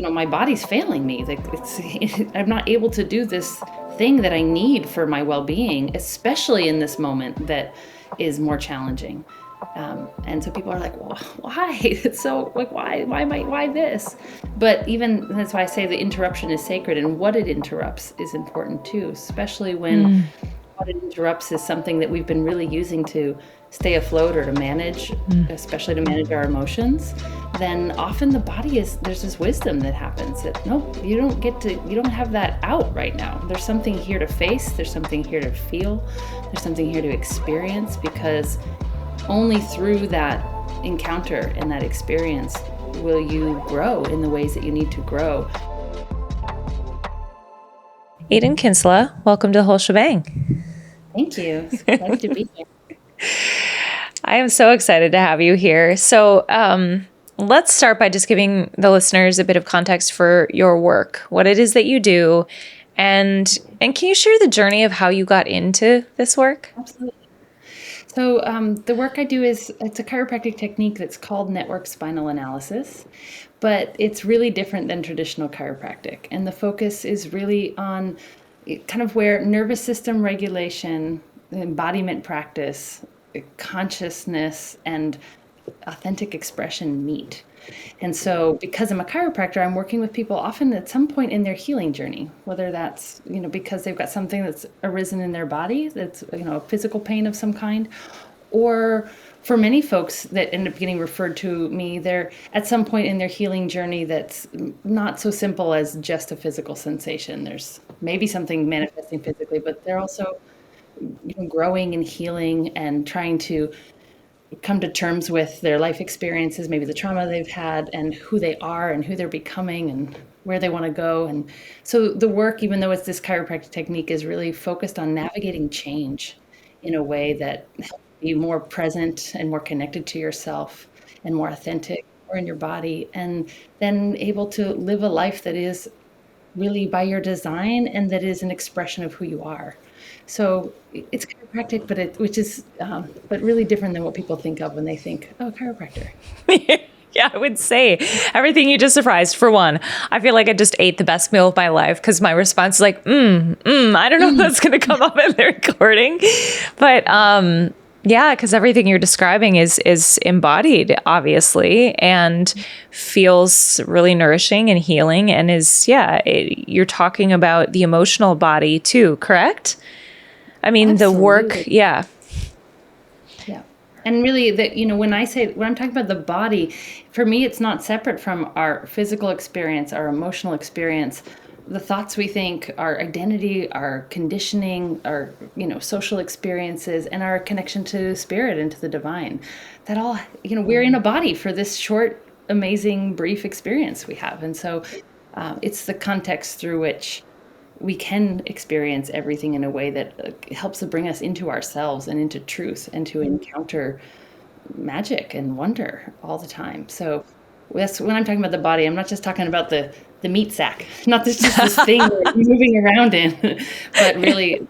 my body's failing me. Like I'm not able to do this thing that I need for my well-being, especially in this moment that is more challenging. And so people are like, well, why? It's so like, why this? But even that's why I say the interruption is sacred, and what it interrupts is important too, especially when what it interrupts is something that we've been really using to stay afloat or to manage, especially to manage our emotions. Then often the body there's this wisdom that happens that, nope, you don't have that out right now. There's something here to face, there's something here to feel, there's something here to experience, because only through that encounter and that experience will you grow in the ways that you need to grow. Aidan Kinsella, welcome to the whole shebang. Thank you. It's glad to be here. I am so excited to have you here. So let's start by just giving the listeners a bit of context for your work, what it is that you do, and can you share the journey of how you got into this work? Absolutely. So the work I do it's a chiropractic technique that's called network spinal analysis, but it's really different than traditional chiropractic. And the focus is really on kind of where nervous system regulation, embodiment practice, consciousness, and authentic expression meet. And so because I'm a chiropractor, I'm working with people often at some point in their healing journey, whether that's, because they've got something that's arisen in their body, that's, a physical pain of some kind, or for many folks that end up getting referred to me, they're at some point in their healing journey that's not so simple as just a physical sensation. There's maybe something manifesting physically, but they're also growing and healing and trying to come to terms with their life experiences, maybe the trauma they've had, and who they are and who they're becoming and where they want to go. And so the work, even though it's this chiropractic technique, is really focused on navigating change in a way that helps you be more present and more connected to yourself and more authentic, more in your body, and then able to live a life that is really by your design and that is an expression of who you are. So it's chiropractic, but really different than what people think of when they think, oh, chiropractor. Yeah, I would say everything you just surprised. For one, I feel like I just ate the best meal of my life because my response is like, I don't know if that's going to come up in the recording. But yeah, because everything you're describing is embodied, obviously, and feels really nourishing and healing, and you're talking about the emotional body too, correct? I mean, absolutely. The work, yeah. Yeah. And really, when I'm talking about the body, for me, it's not separate from our physical experience, our emotional experience, the thoughts we think, our identity, our conditioning, our, social experiences, and our connection to spirit and to the divine. That all, we're in a body for this short, amazing, brief experience we have. And so it's the context through which we can experience everything in a way that helps to bring us into ourselves and into truth and to encounter magic and wonder all the time. So that's when I'm talking about the body, I'm not just talking about the meat sack, not just this thing we're moving around in, but really,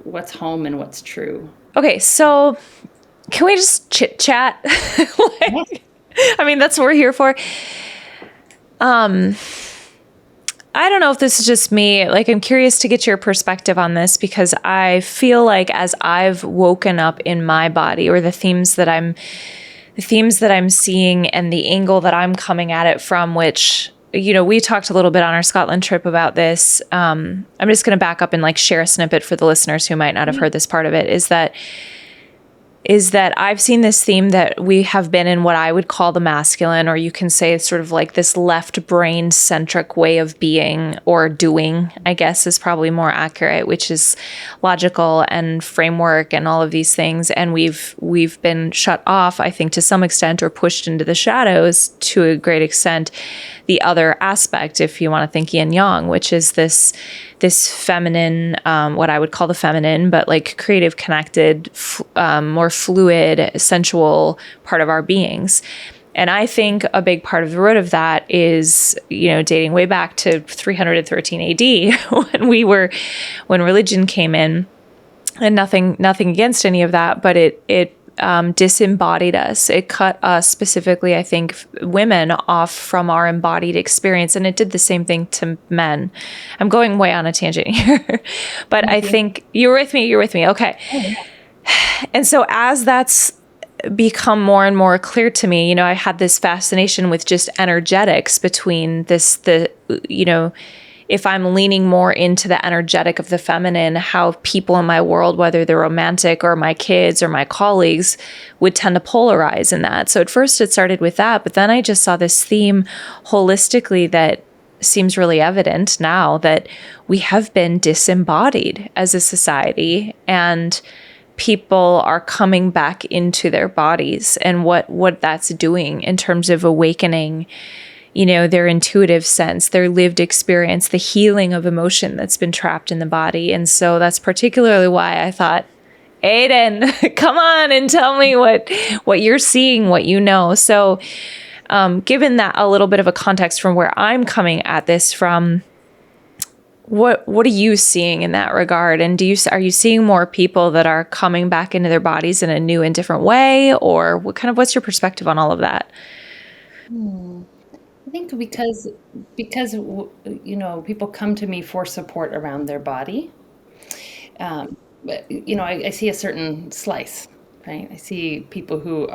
what's home and what's true. Okay, so can we just chit chat? I mean, that's what we're here for. I don't know if this is just me. I'm curious to get your perspective on this, because I feel like as I've woken up in my body, or the themes that I'm seeing and the angle that I'm coming at it from, which, we talked a little bit on our Scotland trip about this. I'm just going to back up and share a snippet for the listeners who might not have heard this part of it, is that I've seen this theme that we have been in what I would call the masculine, or you can say sort of this left brain centric way of being or doing, I guess is probably more accurate, which is logical and framework and all of these things. And we've been shut off, I think, to some extent, or pushed into the shadows to a great extent, the other aspect, if you want to think yin yang, which is this feminine, what I would call the feminine, but creative, connected, more fluid, sensual part of our beings. And I think a big part of the root of that is, dating way back to 313 AD when religion came in, and nothing against any of that, but it disembodied us. It cut us, specifically, I think, women, off from our embodied experience. And it did the same thing to men. I'm going way on a tangent here, but I think you're with me. You're with me. Okay. And so as that's become more and more clear to me, I had this fascination with just energetics between if I'm leaning more into the energetic of the feminine, how people in my world, whether they're romantic or my kids or my colleagues, would tend to polarize in that. So at first it started with that, but then I just saw this theme holistically that seems really evident now, that we have been disembodied as a society, and people are coming back into their bodies, and what that's doing in terms of awakening their intuitive sense, their lived experience, the healing of emotion that's been trapped in the body. And so that's particularly why I thought, Aidan, come on and tell me what you're seeing, what you know. So given that a little bit of a context from where I'm coming at this from, what are you seeing in that regard? And are you seeing more people that are coming back into their bodies in a new and different way? Or what's your perspective on all of that? I think because people come to me for support around their body. I see a certain slice, right? I see people who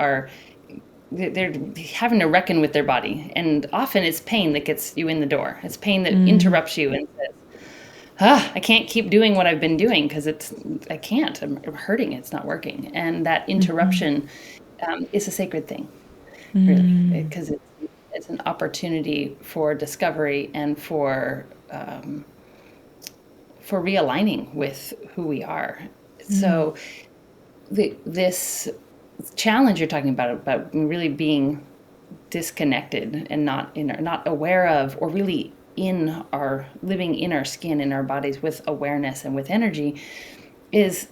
they're having to reckon with their body, and often it's pain that gets you in the door. It's pain that interrupts you and says, I can't keep doing what I've been doing because I can't. I'm hurting. It's not working. And that interruption is a sacred thing, really, because it's an opportunity for discovery and for realigning with who we are. So this challenge you're talking about really being disconnected and not aware of, or really living in our skin, in our bodies with awareness and with energy,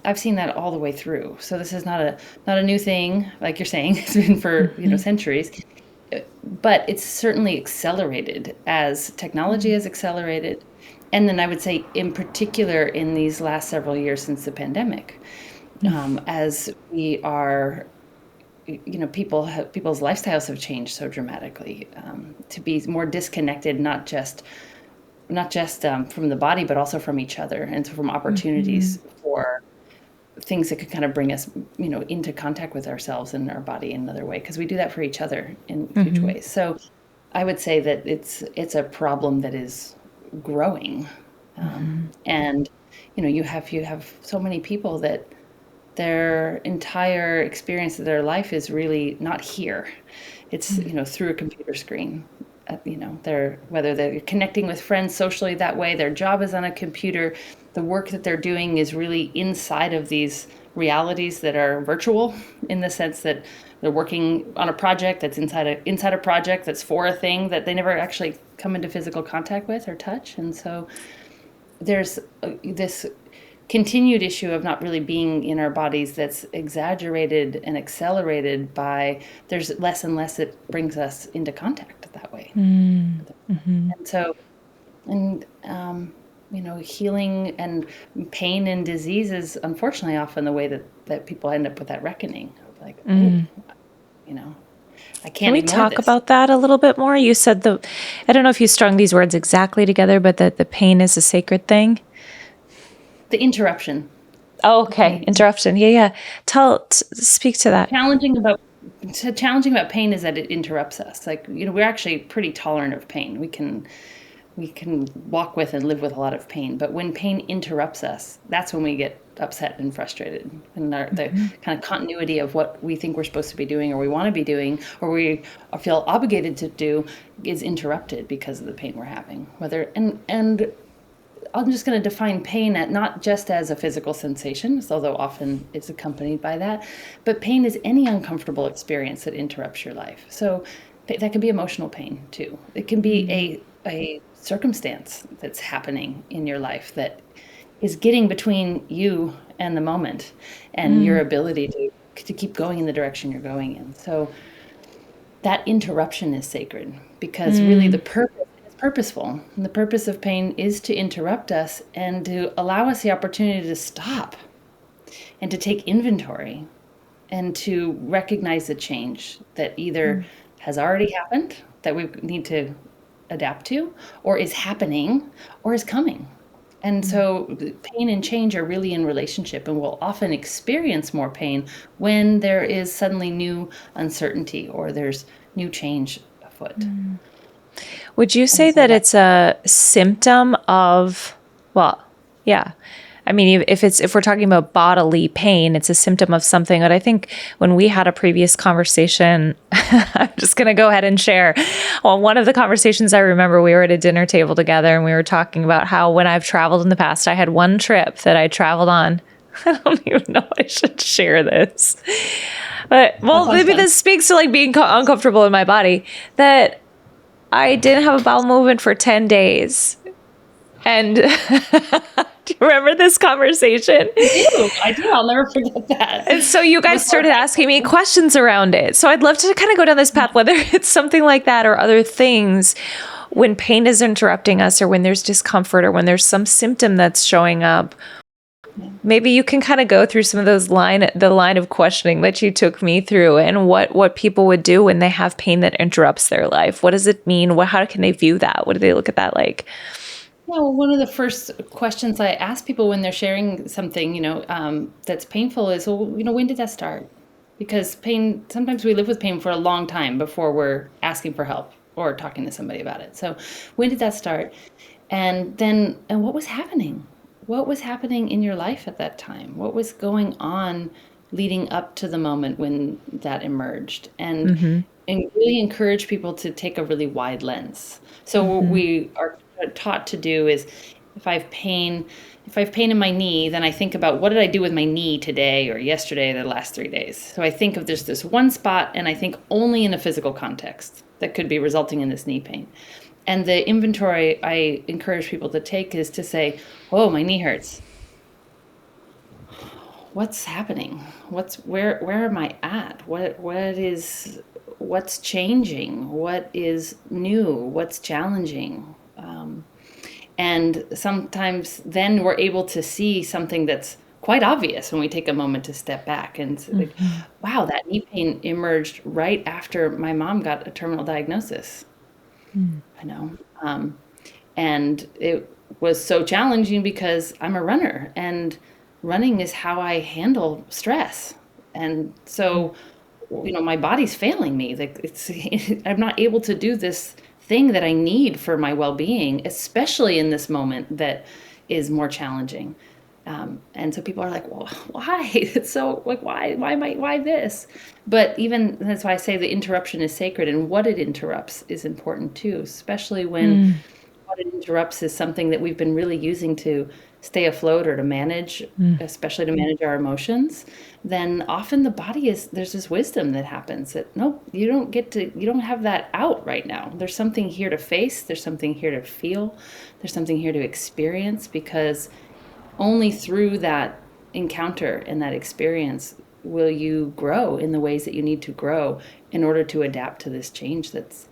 I've seen that all the way through. So this is not a new thing, like you're saying. It's been for centuries, but it's certainly accelerated as technology has accelerated. And then I would say in particular in these last several years since the pandemic, as we are, people's lifestyles have changed so dramatically, to be more disconnected, not just from the body, but also from each other, and so from opportunities for things that could kind of bring us, into contact with ourselves and our body in another way, because we do that for each other in huge ways. So I would say that it's a problem that is growing, and you have so many people that their entire experience of their life is really not here. It's through a computer screen. Whether they're connecting with friends socially that way, their job is on a computer, the work that they're doing is really inside of these realities that are virtual, in the sense that they're working on a project that's inside a project that's for a thing that they never actually come into physical contact with or touch. And so there's this continued issue of not really being in our bodies that's exaggerated and accelerated by there's less and less that brings us into contact that way. And so, healing and pain and disease is unfortunately often the way that people end up with that reckoning. Like, I can't. Can we talk about that a little bit more? You said I don't know if you strung these words exactly together, but that the pain is a sacred thing. The interruption. Oh, okay. Interruption. Yeah. Speak to that. Challenging about pain is that it interrupts us. Like, we're actually pretty tolerant of pain. We can walk with and live with a lot of pain. But when pain interrupts us, that's when we get upset and frustrated. And the kind of continuity of what we think we're supposed to be doing, or we want to be doing, or we feel obligated to do, is interrupted because of the pain we're having. And I'm just going to define pain not just as a physical sensation, although often it's accompanied by that, but pain is any uncomfortable experience that interrupts your life. So that can be emotional pain too. It can be a circumstance that's happening in your life that is getting between you and the moment and your ability to keep going in the direction you're going in. So that interruption is sacred, because really the purpose is purposeful. And the purpose of pain is to interrupt us and to allow us the opportunity to stop and to take inventory and to recognize the change that either has already happened that we need to adapt to, or is happening, or is coming. And so pain and change are really in relationship, and we'll often experience more pain when there is suddenly new uncertainty or there's new change afoot. Would you say that it's a symptom of, well, yeah. I mean, if we're talking about bodily pain, it's a symptom of something. But I think when we had a previous conversation, I'm just going to go ahead and share. Well, one of the conversations I remember, we were at a dinner table together and we were talking about how when I've traveled in the past, I had one trip that I traveled on. I don't even know if I should share this. But, well, maybe this speaks to like being uncomfortable in my body, that I didn't have a bowel movement for 10 days. And do you remember this conversation? I do. I'll never forget that. And so you guys started asking me questions around it. So I'd love to kind of go down this path, whether it's something like that or other things, when pain is interrupting us or when there's discomfort or when there's some symptom that's showing up. Maybe you can kind of go through some of those the line of questioning that you took me through, and what people would do when they have pain that interrupts their life. What does it mean? How can they view that? What do they look at that like? Well, one of the first questions I ask people when they're sharing something, that's painful is, well, when did that start? Because pain, sometimes we live with pain for a long time before we're asking for help or talking to somebody about it. So when did that start? And what was happening? What was happening in your life at that time? What was going on leading up to the moment when that emerged? And really encourage people to take a really wide lens. So what we are taught to do is, if I have pain in my knee, then I think about, what did I do with my knee today or yesterday or the last 3 days? So I think of there's this one spot, and I think only in a physical context that could be resulting in this knee pain. And the inventory I encourage people to take is to say, "Whoa, my knee hurts. What's happening? Where am I at? What's changing? What is new? What's challenging?" And sometimes then we're able to see something that's quite obvious when we take a moment to step back and like, wow, that knee pain emerged right after my mom got a terminal diagnosis. And it was so challenging because I'm a runner, and running is how I handle stress. And so, my body's failing me. Like I'm not able to do this thing that I need for my well-being, especially in this moment that is more challenging. And so people are like, well, why? It's so like, why this? But even that's why I say the interruption is sacred, and what it interrupts is important too, especially when what it interrupts is something that we've been really using to stay afloat or to manage, especially to manage our emotions. Then often the body there's this wisdom that happens that, nope, you don't have that out right now. There's something here to face. There's something here to feel. There's something here to experience, because only through that encounter and that experience will you grow in the ways that you need to grow in order to adapt to this change that's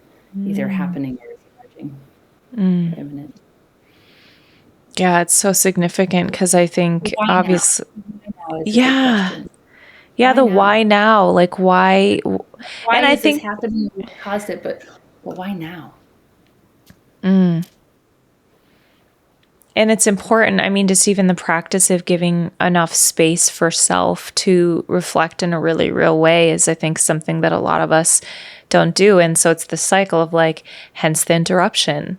either happening or is emerging or imminent. Yeah, it's so significant, because I think obviously, why now? Like why? And I think this happened, what caused it, but why now? And it's important, I mean, just even the practice of giving enough space for self to reflect in a really real way is, I think, something that a lot of us don't do. And so it's the cycle of like, hence the interruption.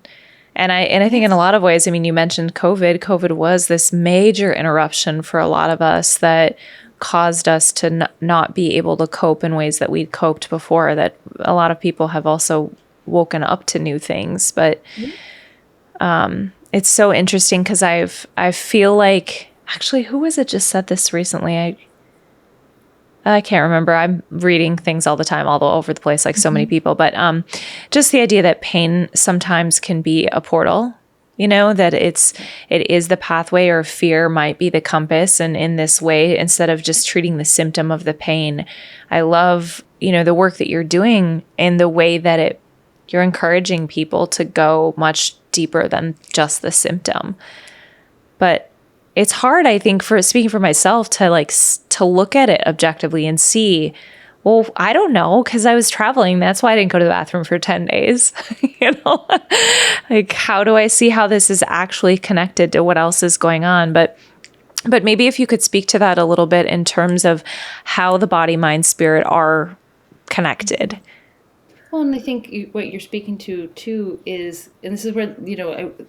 And I think in a lot of ways, I mean, you mentioned COVID. COVID was this major interruption for a lot of us that caused us to not be able to cope in ways that we'd coped before, that a lot of people have also woken up to new things. But it's so interesting, because I feel like, actually, who was it just said this recently? I can't remember. I'm reading things all the time, all over the place, like so many people. But just the idea that pain sometimes can be a portal, that it is the pathway, or fear might be the compass. And in this way, instead of just treating the symptom of the pain, I love, the work that you're doing in the way that you're encouraging people to go much deeper than just the symptom. But it's hard, I think, for speaking for myself to to look at it objectively and see, well, I don't know, because I was traveling. That's why I didn't go to the bathroom for 10 days. Like, how do I see how this is actually connected to what else is going on? But maybe if you could speak to that a little bit in terms of how the body, mind, spirit are connected. Well, and I think what you're speaking to too is, and this is where,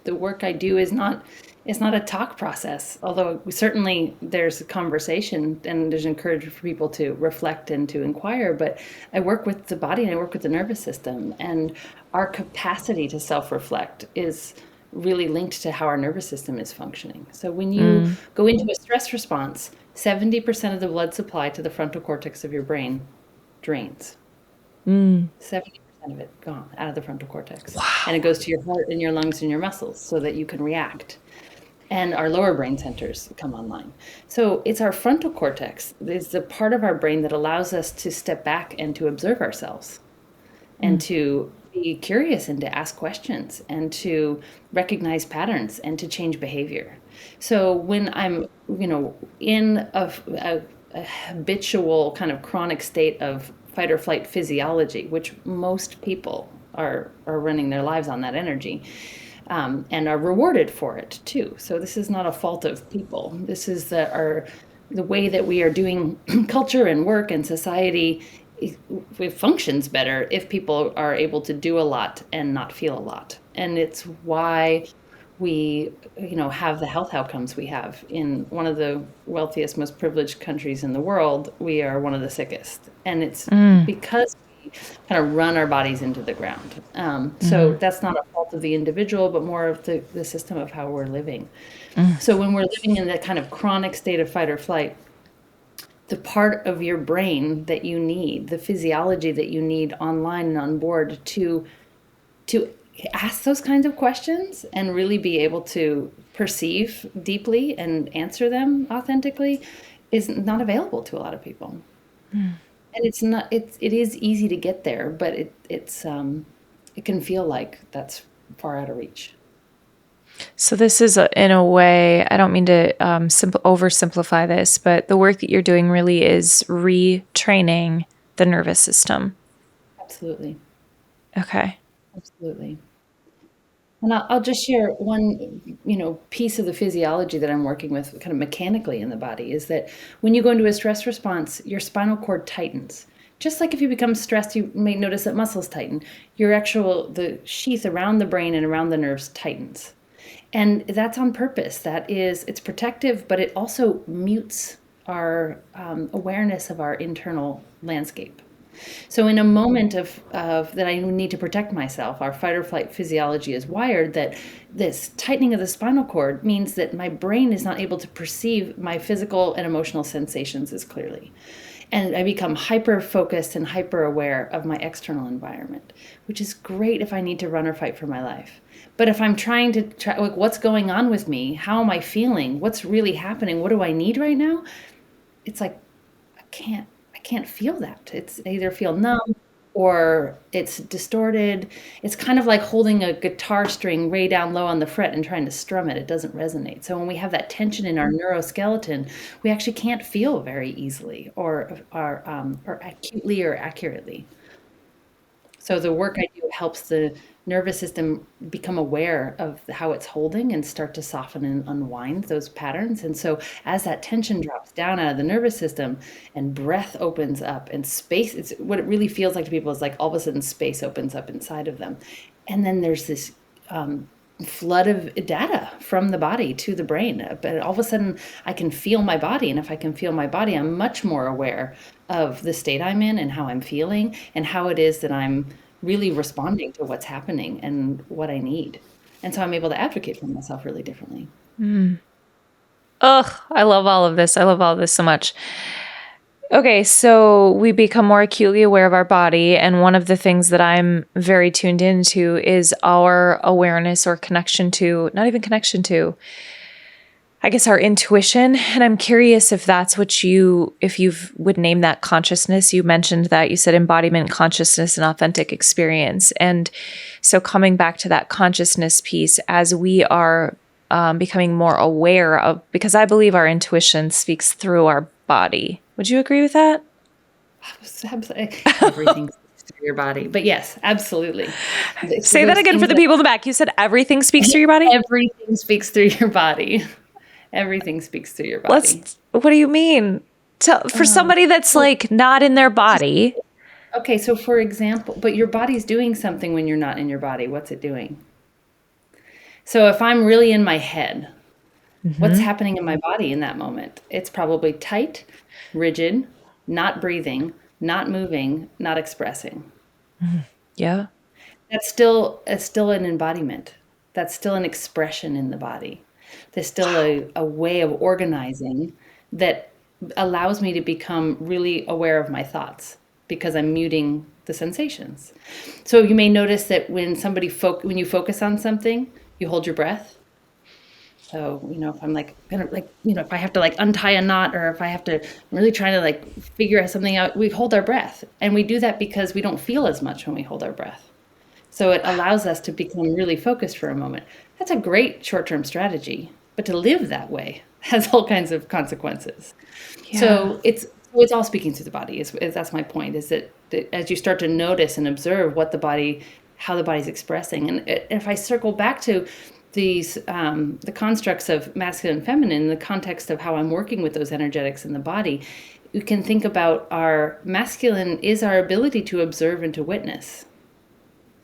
the work I do is not, it's not a talk process, although certainly there's a conversation and there's encouragement for people to reflect and to inquire. But I work with the body and I work with the nervous system, and our capacity to self-reflect is really linked to how our nervous system is functioning. So when you go into a stress response, 70% of the blood supply to the frontal cortex of your brain drains. 70% of it gone out of the frontal cortex. Wow. And it goes to your heart and your lungs and your muscles so that you can react. And our lower brain centers come online. So it's our frontal cortex is the part of our brain that allows us to step back and to observe ourselves and to be curious and to ask questions and to recognize patterns and to change behavior. So when I'm, in a habitual kind of chronic state of fight or flight physiology, which most people are running their lives on that energy, and are rewarded for it too. So this is not a fault of people. This is the way that we are doing culture and work and society. It functions better if people are able to do a lot and not feel a lot. And it's why we, have the health outcomes we have. In one of the wealthiest, most privileged countries in the world, we are one of the sickest. And it's because we kind of run our bodies into the ground. So that's not a fault of the individual, but more of the system of how we're living. So when we're living in that kind of chronic state of fight or flight, the part of your brain that you need, the physiology that you need online and on board to ask those kinds of questions and really be able to perceive deeply and answer them authentically is not available to a lot of people. And it is easy to get there, but it can feel like that's far out of reach. So this is, in a way, I don't mean to oversimplify this, but the work that you're doing really is retraining the nervous system. Absolutely. Okay. Absolutely. And I'll just share one, piece of the physiology that I'm working with kind of mechanically in the body is that when you go into a stress response, your spinal cord tightens. Just like if you become stressed, you may notice that muscles tighten. The sheath around the brain and around the nerves tightens. And that's on purpose. It's protective, but it also mutes our awareness of our internal landscape. So in a moment of that I need to protect myself, our fight or flight physiology is wired that this tightening of the spinal cord means that my brain is not able to perceive my physical and emotional sensations as clearly. And I become hyper-focused and hyper-aware of my external environment, which is great if I need to run or fight for my life. But if I'm trying to what's going on with me? How am I feeling? What's really happening? What do I need right now? It's like, I can't feel that. It's either feel numb or it's distorted. It's kind of like holding a guitar string way down low on the fret and trying to strum it. It doesn't resonate. So when we have that tension in our neuroskeleton, we actually can't feel very easily or acutely or accurately. So the work I do helps the nervous system become aware of how it's holding and start to soften and unwind those patterns. And so as that tension drops down out of the nervous system and breath opens up and space, it's what it really feels like to people is like all of a sudden space opens up inside of them. And then there's this flood of data from the body to the brain. But all of a sudden I can feel my body. And if I can feel my body, I'm much more aware of the state I'm in and how I'm feeling and how it is that I'm really responding to what's happening and what I need. And so I'm able to advocate for myself really differently. Ugh, I love all of this. I love all of this so much. Okay, so we become more acutely aware of our body. And one of the things that I'm very tuned into is our awareness or connection to, not even connection to, I guess our intuition. And I'm curious if that's what if you would name that consciousness. You mentioned that you said embodiment, consciousness, and authentic experience. And so coming back to that consciousness piece, as we are becoming more aware of, because I believe our intuition speaks through our body. Would you agree with that? Everything speaks through your body. But yes, absolutely. So Say that again for the people in the back. You said everything speaks through your body? Everything speaks through your body. Everything speaks through your body. What do you mean? For somebody that's like not in their body. Okay, so for example, but your body's doing something when you're not in your body. What's it doing? So if I'm really in my head, what's happening in my body in that moment? It's probably tight, rigid, not breathing, not moving, not expressing. Yeah. That's still an embodiment. That's still an expression in the body. There's still a way of organizing that allows me to become really aware of my thoughts because I'm muting the sensations. So you may notice that when when you focus on something, you hold your breath. So, if I'm if I have to untie a knot, or if I have to really try to figure something out, we hold our breath. And we do that because we don't feel as much when we hold our breath. So it allows us to become really focused for a moment. That's a great short-term strategy, but to live that way has all kinds of consequences. Yeah. So it's all speaking through the body. That's my point, is that as you start to notice and observe how the body's expressing. And if I circle back to these the constructs of masculine and feminine in the context of how I'm working with those energetics in the body, you can think about our masculine is our ability to observe and to witness,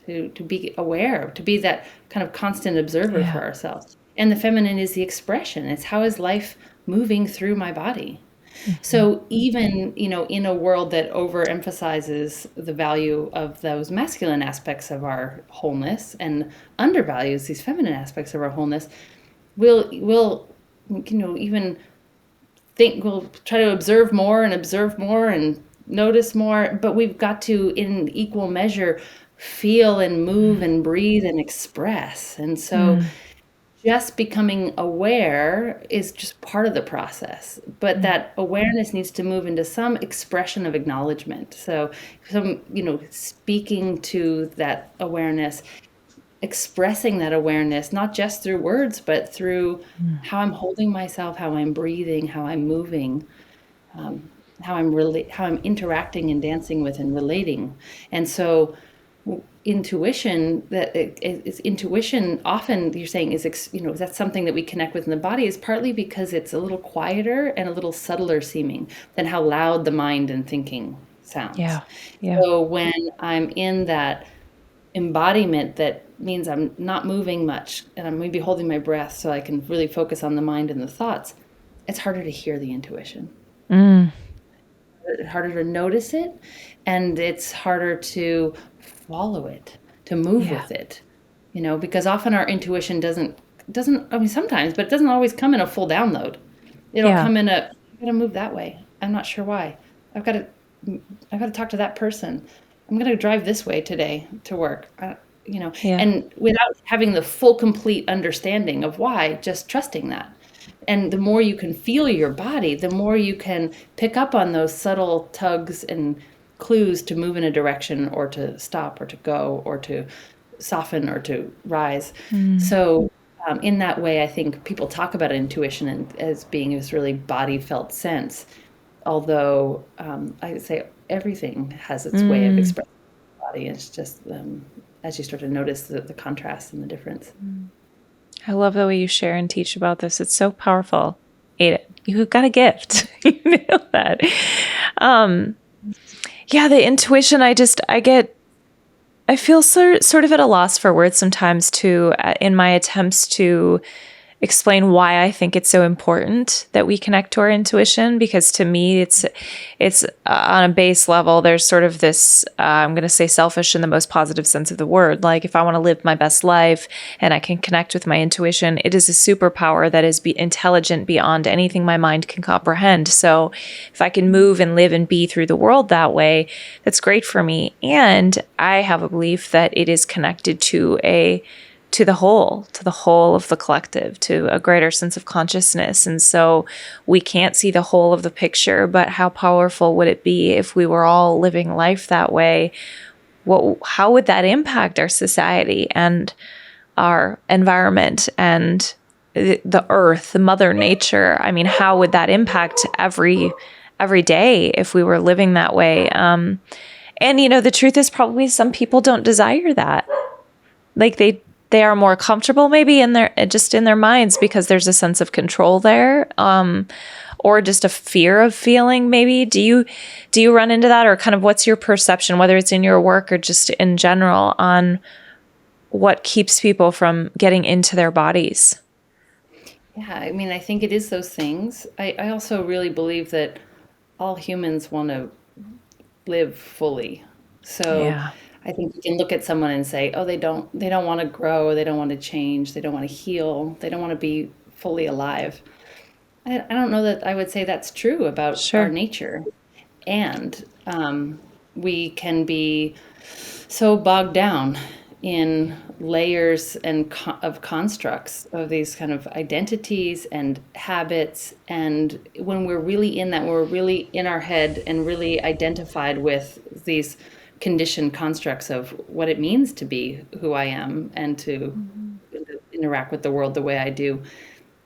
to be aware, to be that kind of constant observer for ourselves. And the feminine is the expression. It's how is life moving through my body. So even, in a world that overemphasizes the value of those masculine aspects of our wholeness and undervalues these feminine aspects of our wholeness, we'll even think, we'll try to observe more and notice more, but we've got to, in equal measure, feel and move and breathe and express. And so just becoming aware is just part of the process, but that awareness needs to move into some expression of acknowledgement. So speaking to that awareness, expressing that awareness, not just through words, but through how I'm holding myself, how I'm breathing, how I'm moving, how I'm interacting and dancing with and relating. And so intuition, intuition often you're saying is that's something that we connect with in the body, is partly because it's a little quieter and a little subtler seeming than how loud the mind and thinking sounds. Yeah. So when I'm in that embodiment, that means I'm not moving much and I'm maybe holding my breath so I can really focus on the mind and the thoughts, it's harder to hear the intuition. It's harder to notice it, and it's harder to follow it, to move with it, because often our intuition doesn't, I mean, sometimes, but it doesn't always come in a full download. It'll come in I've got to move that way. I'm not sure why. I've got to talk to that person. I'm going to drive this way today to work, and without having the full, complete understanding of why, just trusting that. And the more you can feel your body, the more you can pick up on those subtle tugs and clues to move in a direction, or to stop, or to go, or to soften, or to rise. So in that way, I think people talk about intuition as being this really body felt sense. Although I would say everything has its way of expressing the body. It's just as you start to notice the contrast and the difference. I love the way you share and teach about this. It's so powerful. Aidan, you've got a gift. You nailed that. The intuition, I feel sort of at a loss for words sometimes too, in my attempts to explain why I think it's so important that we connect to our intuition, because to me, it's on a base level, there's sort of this, I'm going to say selfish in the most positive sense of the word. Like, if I want to live my best life and I can connect with my intuition, it is a superpower that is intelligent beyond anything my mind can comprehend. So if I can move and live and be through the world that way, that's great for me. And I have a belief that it is connected to the whole of the collective, to a greater sense of consciousness. And so we can't see the whole of the picture, but how powerful would it be if we were all living life that way? How would that impact our society and our environment? And the earth, the mother nature. I mean, how would that impact every day if we were living that way? And the truth is probably some people don't desire that. Like they are more comfortable maybe in their minds because there's a sense of control there. Or just a fear of feeling maybe. Do you run into that, or kind of what's your perception, whether it's in your work or just in general, on what keeps people from getting into their bodies? Yeah, I mean, I think it is those things. I also really believe that all humans want to live fully. So Yeah. I think you can look at someone and say, oh, they don't want to grow, they don't want to change, they don't want to heal, they don't want to be fully alive. I don't know that I would say that's true about our Sure. nature. And we can be so bogged down in layers of constructs of these kind of identities and habits. And when we're really in that, we're really in our head and really identified with these conditioned constructs of what it means to be who I am and to interact with the world the way I do,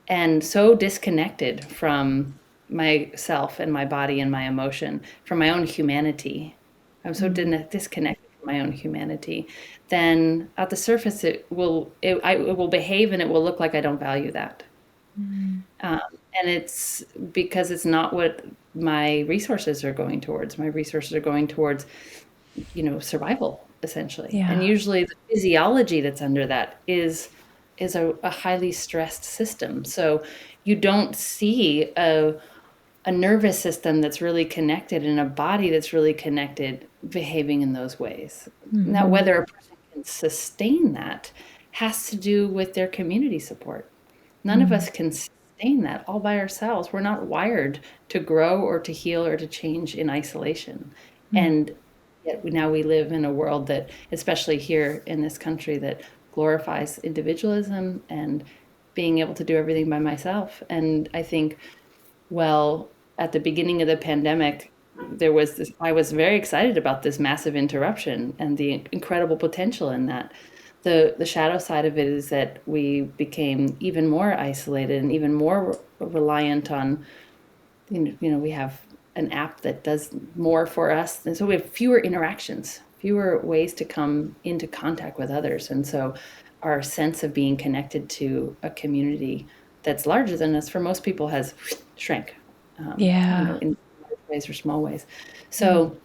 and so disconnected from myself and my body and my emotion, from my own humanity. I'm so disconnected from my own humanity. Then at the surface, it will behave and it will look like I don't value that. Um, and it's because it's not what my resources are going towards. My resources are going towards, survival essentially. And Yeah. usually the physiology that's under that is a highly stressed system. So you don't see a nervous system that's really connected and a body that's really connected behaving in those ways. Now, whether a person can sustain that has to do with their community support. None of us can sustain that all by ourselves. We're not wired to grow or to heal or to change in isolation. And yet now we live in a world that, especially here in this country, that glorifies individualism and being able to do everything by myself. And I think, well, at the beginning of the pandemic, I was very excited about this massive interruption and the incredible potential in that. The shadow side of it is that we became even more isolated and even more reliant on, we have an app that does more for us. And so we have fewer interactions, fewer ways to come into contact with others. And so our sense of being connected to a community that's larger than us for most people has shrank, Yeah. in large ways or small ways. So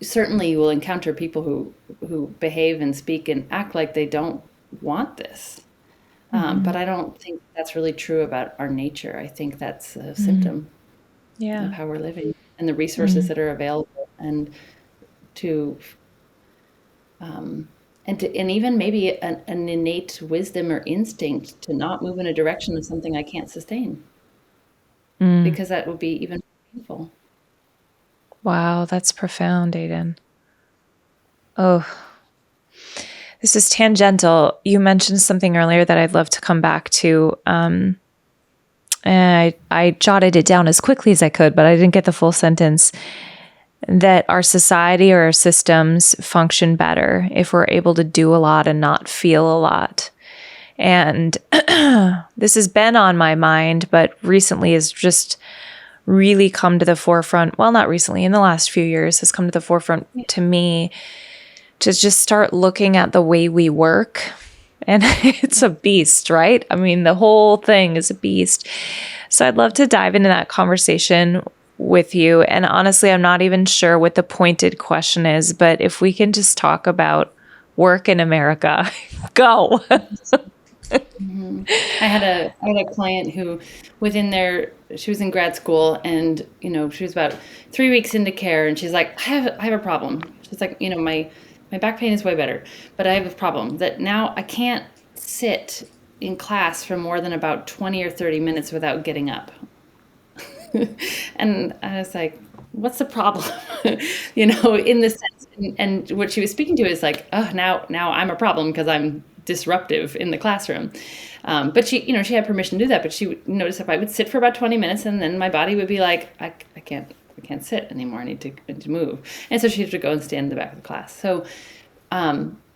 certainly you will encounter people who behave and speak and act like they don't want this. But I don't think that's really true about our nature. I think that's a symptom of Yeah. how we're living and the resources that are available, and to and even maybe an innate wisdom or instinct to not move in a direction of something I can't sustain, because that would be even painful. Wow, that's profound, Aidan. Oh, this is tangential. You mentioned something earlier that I'd love to come back to. And I jotted it down as quickly as I could, but I didn't get the full sentence. That our society or our systems function better if we're able to do a lot and not feel a lot. And this has been on my mind, but recently has just really come to the forefront. Well, not recently, in the last few years has come to the forefront to me, to just start looking at the way we work. And it's a beast, right? I mean, the whole thing is a beast. So I'd love to dive into that conversation with you. And honestly, I'm not even sure what the pointed question is, but if we can just talk about work in America, go. I had a client who, she was in grad school, and she was about 3 weeks into care, and she's like, I have a problem. She's like, my back pain is way better, but I have a problem that now I can't sit in class for more than about 20 or 30 minutes without getting up. And I was like, what's the problem? In the sense, and what she was speaking to is like, oh, now I'm a problem because I'm disruptive in the classroom. But she had permission to do that, but she would notice if I would sit for about 20 minutes, and then my body would be like, I can't sit anymore. I need to move. And so she had to go and stand in the back of the class. So,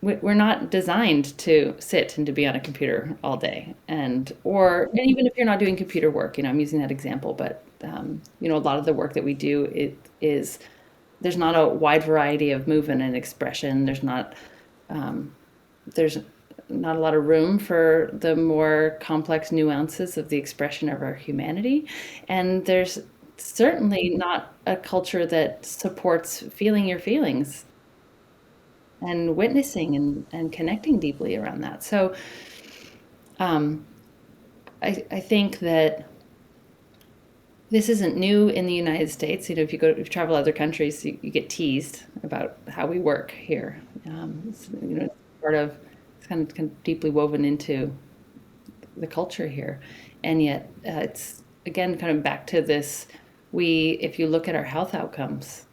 we're not designed to sit and to be on a computer all day, and even if you're not doing computer work, I'm using that example, but a lot of the work that we do, it is there's not a wide variety of movement and expression. There's not a lot of room for the more complex nuances of the expression of our humanity, and there's certainly not a culture that supports feeling your feelings and witnessing and connecting deeply around that. So I think that this isn't new in the United States. If you travel other countries, you get teased about how we work here. It's it's kind of deeply woven into the culture here, and yet it's again kind of back to this. If you look at our health outcomes,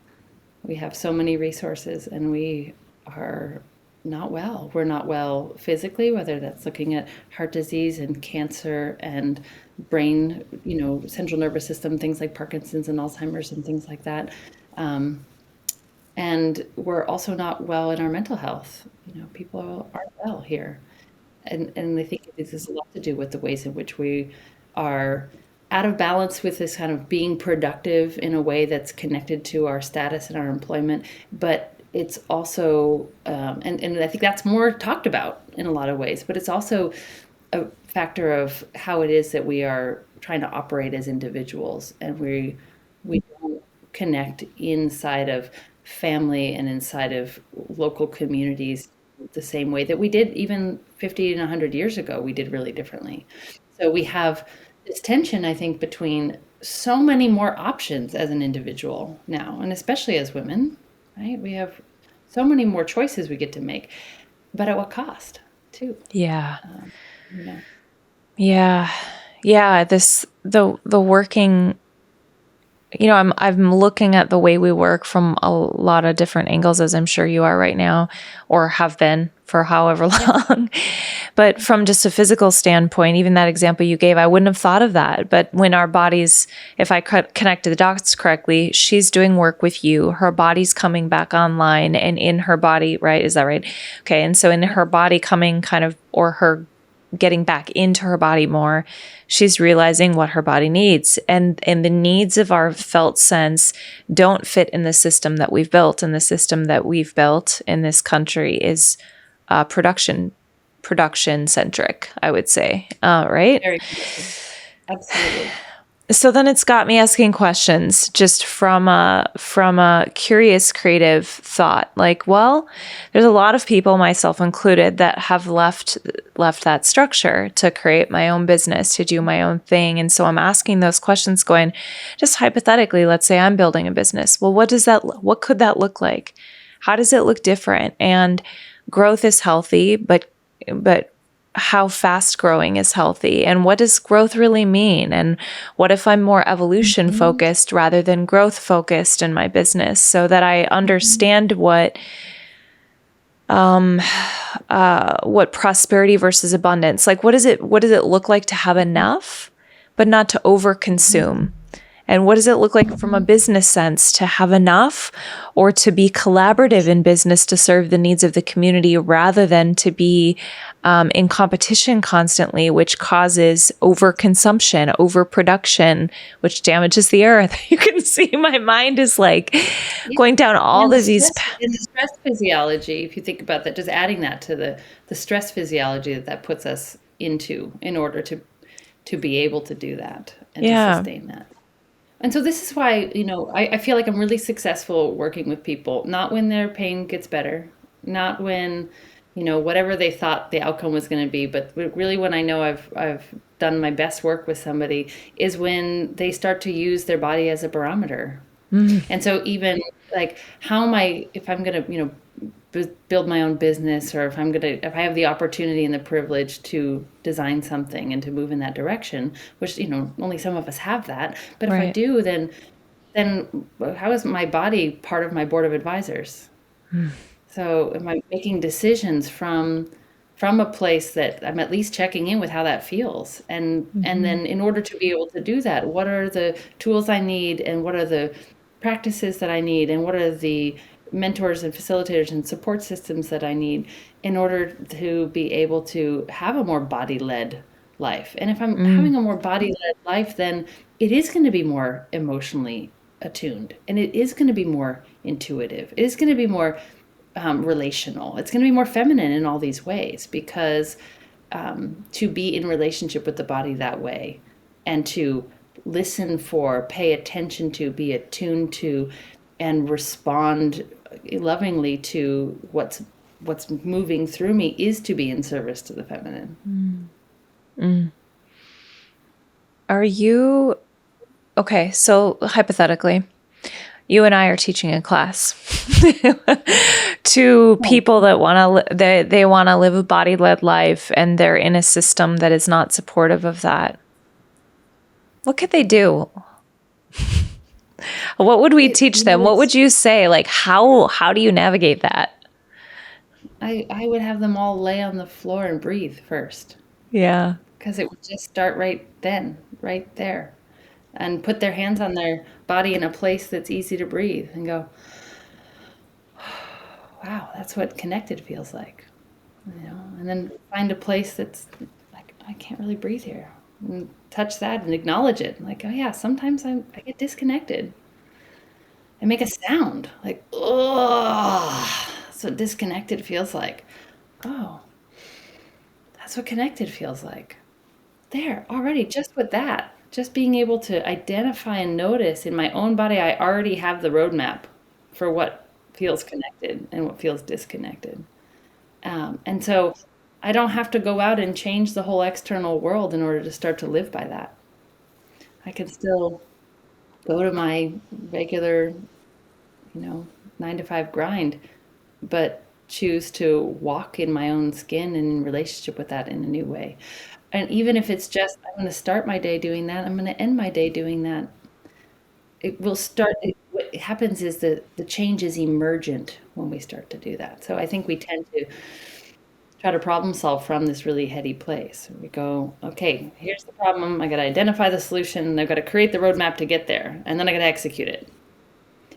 we have so many resources, and we are not well. We're not well physically, whether that's looking at heart disease and cancer and brain, central nervous system, things like Parkinson's and Alzheimer's and things like that. And we're also not well in our mental health. People aren't well here. And I think this has a lot to do with the ways in which we are out of balance with this kind of being productive in a way that's connected to our status and our employment. But it's also, and I think that's more talked about in a lot of ways, but it's also a factor of how it is that we are trying to operate as individuals, and we don't connect inside of family and inside of local communities the same way that we did even 50 and 100 years ago. We did really differently. So we have this tension, I think, between so many more options as an individual now, and especially as women, right? We have so many more choices we get to make, but at what cost, too? Yeah. You know. Yeah. Yeah. The working, I'm looking at the way we work from a lot of different angles, as I'm sure you are right now, or have been for however long. But from just a physical standpoint, even that example you gave, I wouldn't have thought of that. But when our bodies, if I connected the dots correctly, she's doing work with you. Her body's coming back online, and in her body, right? Is that right? Okay. And so in her body coming or her getting back into her body more, she's realizing what her body needs. And the needs of our felt sense don't fit in the system that we've built. And the system that we've built in this country is production centric, I would say. Right? Very absolutely. So then it's got me asking questions just from a curious, creative thought. Like, well, there's a lot of people, myself included, that have left that structure to create my own business, to do my own thing. And so I'm asking those questions going, just hypothetically, let's say I'm building a business. Well, what could that look like? How does it look different? And growth is healthy, but how fast growing is healthy, and what does growth really mean? And what if I'm more evolution focused rather than growth focused in my business, so that I understand what prosperity versus abundance, like what does it look like to have enough, but not to overconsume? And what does it look like from a business sense to have enough, or to be collaborative in business to serve the needs of the community rather than to be in competition constantly, which causes overconsumption, overproduction, which damages the earth? You can see my mind is like going down all of these. In the stress physiology, if you think about that, just adding that to the stress physiology that puts us into in order to be able to do that and to sustain that. And so this is why, I feel like I'm really successful working with people, not when their pain gets better, not when, whatever they thought the outcome was going to be, but really when I know I've done my best work with somebody is when they start to use their body as a barometer. And so even like if I'm going to, build my own business, or if I have the opportunity and the privilege to design something and to move in that direction, which, only some of us have that. But if I do, then how is my body part of my board of advisors? So am I making decisions from a place that I'm at least checking in with how that feels? And then in order to be able to do that, what are the tools I need, and what are the practices that I need, and what are the mentors and facilitators and support systems that I need in order to be able to have a more body-led life. And if I'm Mm, having a more body-led life, then it is going to be more emotionally attuned, and it is going to be more intuitive. It is going to be more relational. It's going to be more feminine in all these ways because to be in relationship with the body that way and to listen for, pay attention to, be attuned to, and respond lovingly to what's moving through me is to be in service to the feminine. mm. Are you okay? So hypothetically, you and I are teaching a class to people that want to they want to live a body-led life, and they're in a system that is not supportive of that. What could they do? What would we teach them? What would you say? Like how do you navigate that? I would have them all lay on the floor and breathe first Yeah. because it would just start right then, right there, and put their hands on their body in a place that's easy to breathe and go, wow, that's what connected feels like, and then find a place that's like, I can't really breathe here. And touch that and acknowledge it. Like, oh yeah, sometimes I get disconnected. And make a sound like, oh, that's what disconnected feels like. Oh, that's what connected feels like. There, already, just with that, just being able to identify and notice in my own body, I already have the roadmap for what feels connected and what feels disconnected. And so I don't have to go out and change the whole external world in order to start to live by that. I can still go to my regular, you know, 9 to 5 grind, but choose to walk in my own skin and in relationship with that in a new way. And even if it's just, I'm going to start my day doing that, I'm going to end my day doing that. It will start. What happens is the change is emergent when we start to do that. So I think we tend to try to problem solve from this really heady place. We go, okay, here's the problem. I got to identify the solution. I've got to create the roadmap to get there, and then I got to execute it.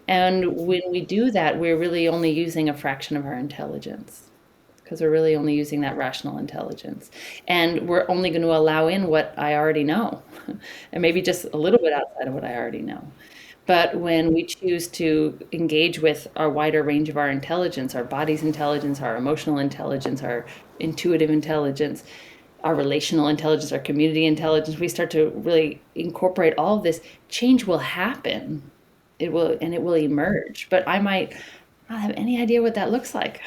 And when we do that, we're really only using a fraction of our intelligence because we're really only using that rational intelligence. And we're only going to allow in what I already know, and maybe just a little bit outside of what I already know. But when we choose to engage with our wider range of our intelligence, our body's intelligence, our emotional intelligence, our intuitive intelligence, our relational intelligence, our community intelligence, we start to really incorporate all of this, change will happen. It will emerge. But I might not have any idea what that looks like.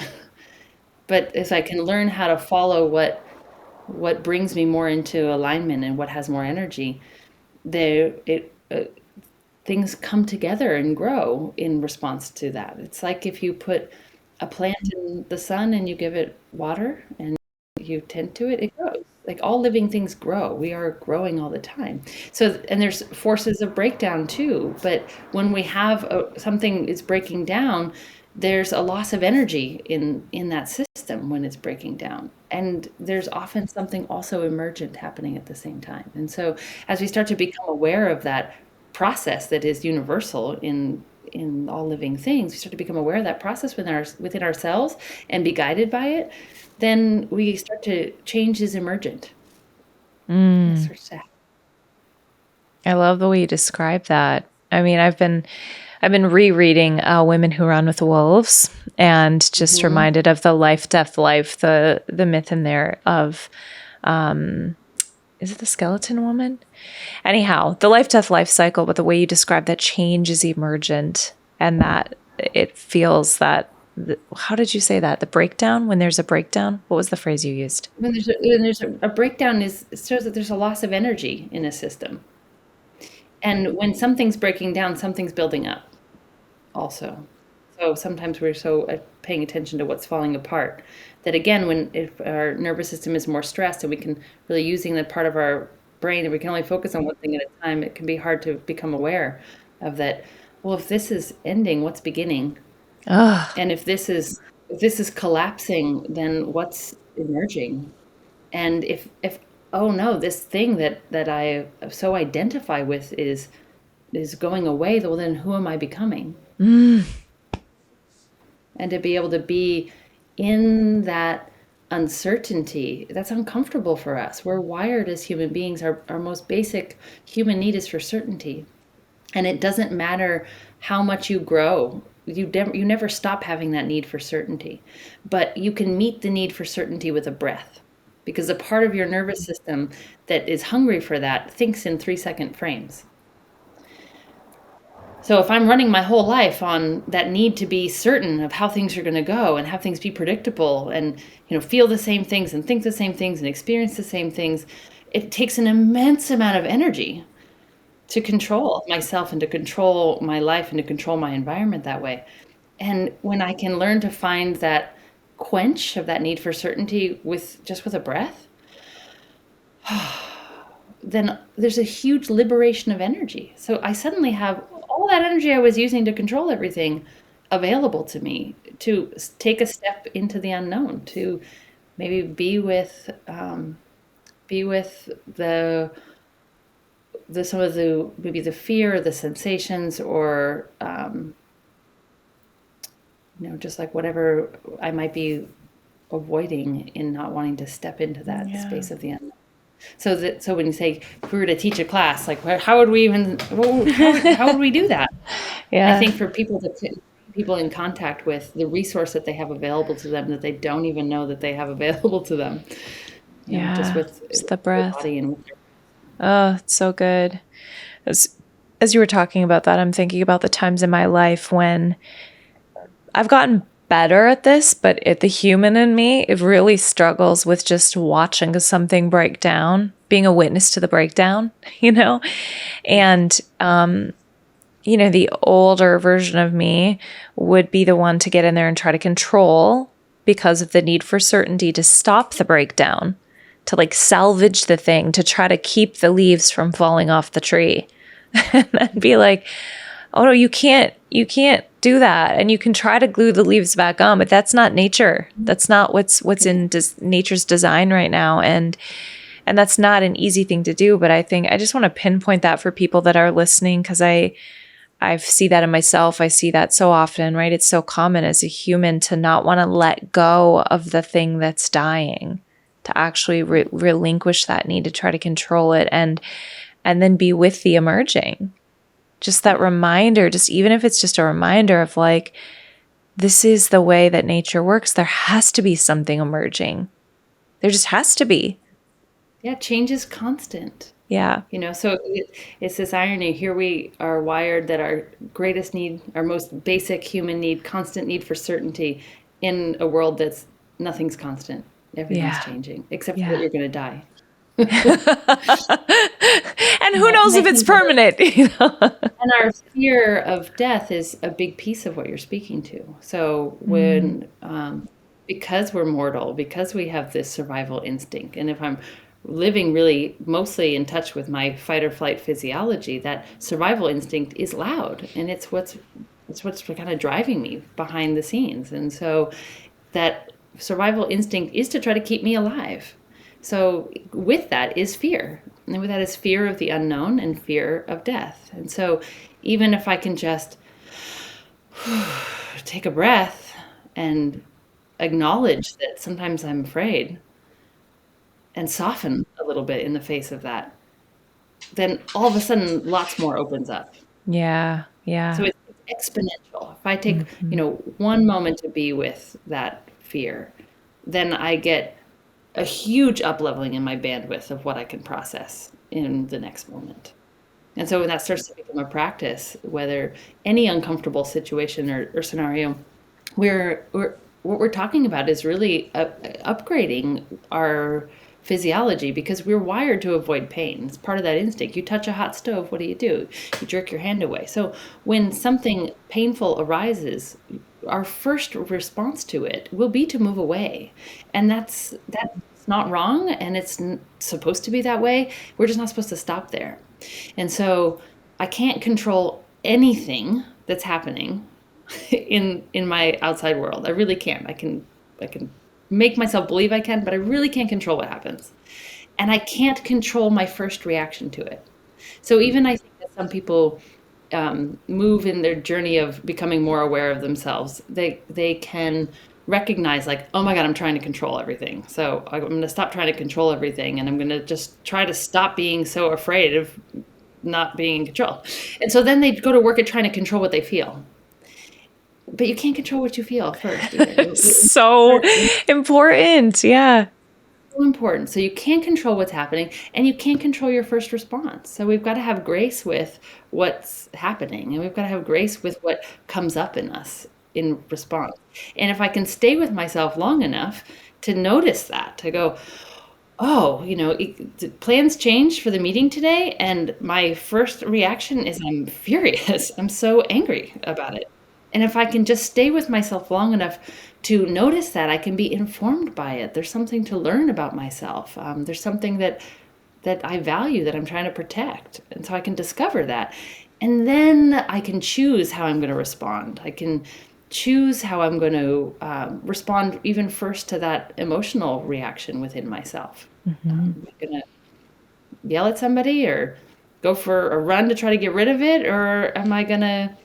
But if I can learn how to follow what brings me more into alignment and what has more energy, there it things come together and grow in response to that. It's like if you put a plant in the sun and you give it water and you tend to it, it grows. Like all living things grow. We are growing all the time. So, and there's forces of breakdown too. But when we have something is breaking down, there's a loss of energy in that system when it's breaking down. And there's often something also emergent happening at the same time. And so, as we start to become aware of that process that is universal in all living things, we start to become aware of that process within ourselves and be guided by it, then we start to change is emergent. That Mm. starts to happen. I love the way you describe that. I mean, I've been rereading Women Who Run with Wolves, and just Hmm. reminded of the life, death, life, the myth in there of is it the skeleton woman? Anyhow, the life, death, life cycle, but the way you describe that change is emergent, and that it feels that how did you say that? The breakdown, when there's a breakdown? What was the phrase you used? When there's a breakdown, is it shows that there's a loss of energy in a system, and when something's breaking down, something's building up also. So sometimes we're so paying attention to what's falling apart that again, when if our nervous system is more stressed and we can really using that part of our brain and we can only focus on one thing at a time, it can be hard to become aware of that. Well, if this is ending, what's beginning? Ugh. And if this is collapsing, then what's emerging? And if oh no, this thing that I so identify with is going away, well then who am I becoming? Mm. and to be able to be in that uncertainty. That's uncomfortable for us. We're wired as human beings. Our most basic human need is for certainty. And it doesn't matter how much you grow. You never stop having that need for certainty. But you can meet the need for certainty with a breath. Because a part of your nervous system that is hungry for that thinks in 3-second frames. So if I'm running my whole life on that need to be certain of how things are going to go and have things be predictable and feel the same things and think the same things and experience the same things, it takes an immense amount of energy to control myself and to control my life and to control my environment that way. And when I can learn to find that quench of that need for certainty with a breath, then there's a huge liberation of energy. So I suddenly have all that energy I was using to control everything available to me to take a step into the unknown, to maybe be with the some of the maybe the fear, the sensations, or just like whatever I might be avoiding in not wanting to step into that space of the unknown. So when you say if we were to teach a class, like how would we even how would we do that? I think for people in contact with the resource that they have available to them that they don't even know that they have available to them. Just with the breath. Body and oh, it's so good. As you were talking about that, I'm thinking about the times in my life when I've gotten better at this, but the human in me, it really struggles with just watching something break down, being a witness to the breakdown, and, the older version of me would be the one to get in there and try to control because of the need for certainty to stop the breakdown, to like salvage the thing, to try to keep the leaves from falling off the tree. And then be like, oh no, you can't do that. And you can try to glue the leaves back on, but that's not nature. That's not what's in nature's design right now. And that's not an easy thing to do. But I think I just want to pinpoint that for people that are listening, because I see that in myself. I see that so often, right? It's so common as a human to not want to let go of the thing that's dying, to actually relinquish that need to try to control it and then be with the emerging. Just that reminder, just even if it's just a reminder of like, this is the way that nature works. There has to be something emerging. There just has to be. Yeah, change is constant. Yeah. So it's this irony. Here we are wired that our greatest need, our most basic human need, constant need for certainty in a world that's nothing's constant. Everything's changing, except for that you're going to die. And who knows if it's permanent? And our fear of death is a big piece of what you're speaking to. So when, because we're mortal, because we have this survival instinct, and if I'm living really mostly in touch with my fight or flight physiology, that survival instinct is loud, and it's what's kind of driving me behind the scenes. And so that survival instinct is to try to keep me alive. So with that is fear. And with that is fear of the unknown and fear of death. And so even if I can just take a breath and acknowledge that sometimes I'm afraid and soften a little bit in the face of that, then all of a sudden lots more opens up. Yeah. So it's exponential. If I take, one moment to be with that fear, then I get a huge up-leveling in my bandwidth of what I can process in the next moment. And so when that starts to become a practice, whether any uncomfortable situation or scenario, what we're talking about is really upgrading our physiology, because we're wired to avoid pain. It's part of that instinct. You touch a hot stove, what do? You jerk your hand away. So when something painful arises, our first response to it will be to move away. And that's not wrong, and it's supposed to be that way. We're just not supposed to stop there. And so I can't control anything that's happening in my outside world. I really can't. I can make myself believe I can, but I really can't control what happens. And I can't control my first reaction to it. So even I think that some people move in their journey of becoming more aware of themselves, they can recognize like, oh my God, I'm trying to control everything. So I'm going to stop trying to control everything, and I'm going to just try to stop being so afraid of not being in control. And so then they go to work at trying to control what they feel. But you can't control what you feel first either. So important. Yeah. So important. So you can't control what's happening, and you can't control your first response. So we've got to have grace with what's happening, and we've got to have grace with what comes up in us in response. And if I can stay with myself long enough to notice that, to go, oh, the plans changed for the meeting today, and my first reaction is I'm furious. I'm so angry about it. And if I can just stay with myself long enough to notice that, I can be informed by it. There's something to learn about myself. There's something that I value that I'm trying to protect. And so I can discover that. And then I can choose how I'm going to respond. I can choose how I'm going to respond even first to that emotional reaction within myself. Am I going to yell at somebody or go for a run to try to get rid of it? Or am I going to,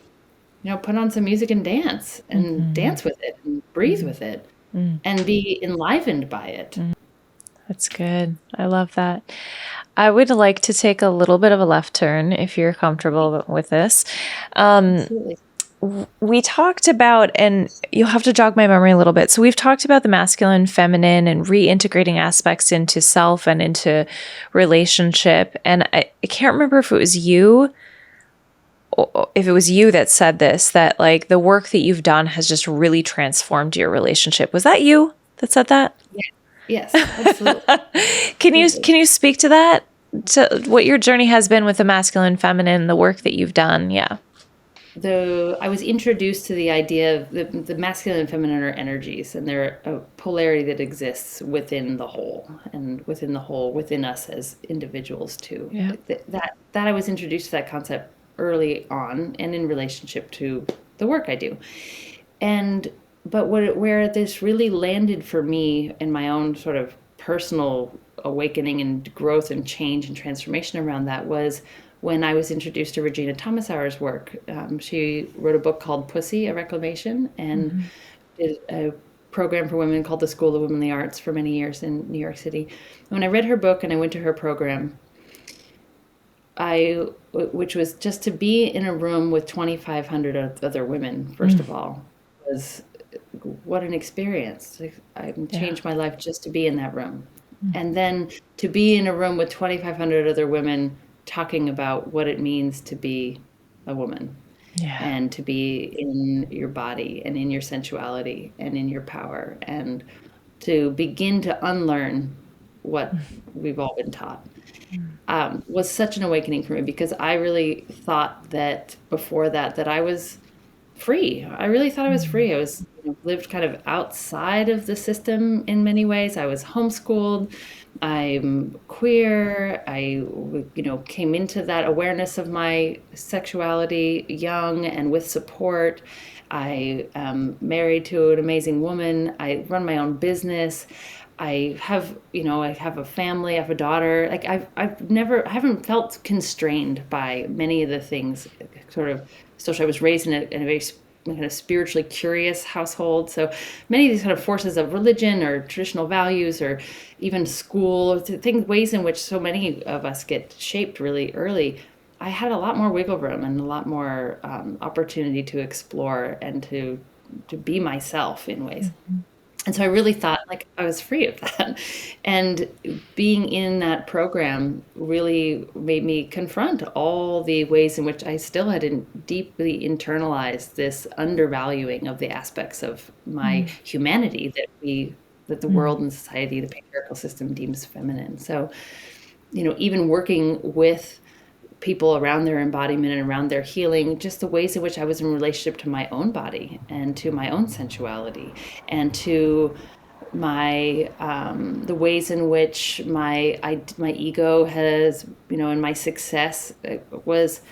put on some music and dance with it and breathe with it and be enlivened by it? That's good. I love that. I would like to take a little bit of a left turn if you're comfortable with this. Absolutely. We talked about, and you'll have to jog my memory a little bit. So we've talked about the masculine, feminine, and reintegrating aspects into self and into relationship. And I can't remember if it was you that said this, that like the work that you've done has just really transformed your relationship. Was that you that said that? Yes, absolutely. Can you speak to that? To what your journey has been with the masculine, feminine, the work that you've done? Yeah. I was introduced to the idea of the masculine and feminine are energies, and they're a polarity that exists within the whole, and within the whole, within us as individuals too. Yeah. That I was introduced to that concept early on, and in relationship to the work I do. But where this really landed for me in my own sort of personal awakening and growth and change and transformation around that was when I was introduced to Regina Thomasauer's work. She wrote a book called Pussy, A Reclamation, and did a program for women called the School of Womenly Arts for many years in New York City. When I read her book and I went to her program, which was just to be in a room with 2,500 other women, first of all, was what an experience. I changed my life just to be in that room. And then to be in a room with 2,500 other women talking about what it means to be a woman and to be in your body and in your sensuality and in your power, and to begin to unlearn what we've all been taught, was such an awakening for me, because I really thought that before that I was free. I really thought I was free. I was lived kind of outside of the system in many ways. I was homeschooled. I'm queer. I came into that awareness of my sexuality young and with support. I am married to an amazing woman. I run my own business. I have a family. I have a daughter. Like I haven't felt constrained by many of the things sort of social. I was raised in a very kind of spiritually curious household. So many of these kind of forces of religion or traditional values or even school, ways in which so many of us get shaped really early, I had a lot more wiggle room and a lot more opportunity to explore and to be myself in ways. And so I really thought like I was free of that. And being in that program really made me confront all the ways in which I still had deeply internalized this undervaluing of the aspects of my humanity that the world and society, the patriarchal system deems feminine. So, even working with people around their embodiment and around their healing, just the ways in which I was in relationship to my own body and to my own sensuality and to my the ways in which my ego has, and my success was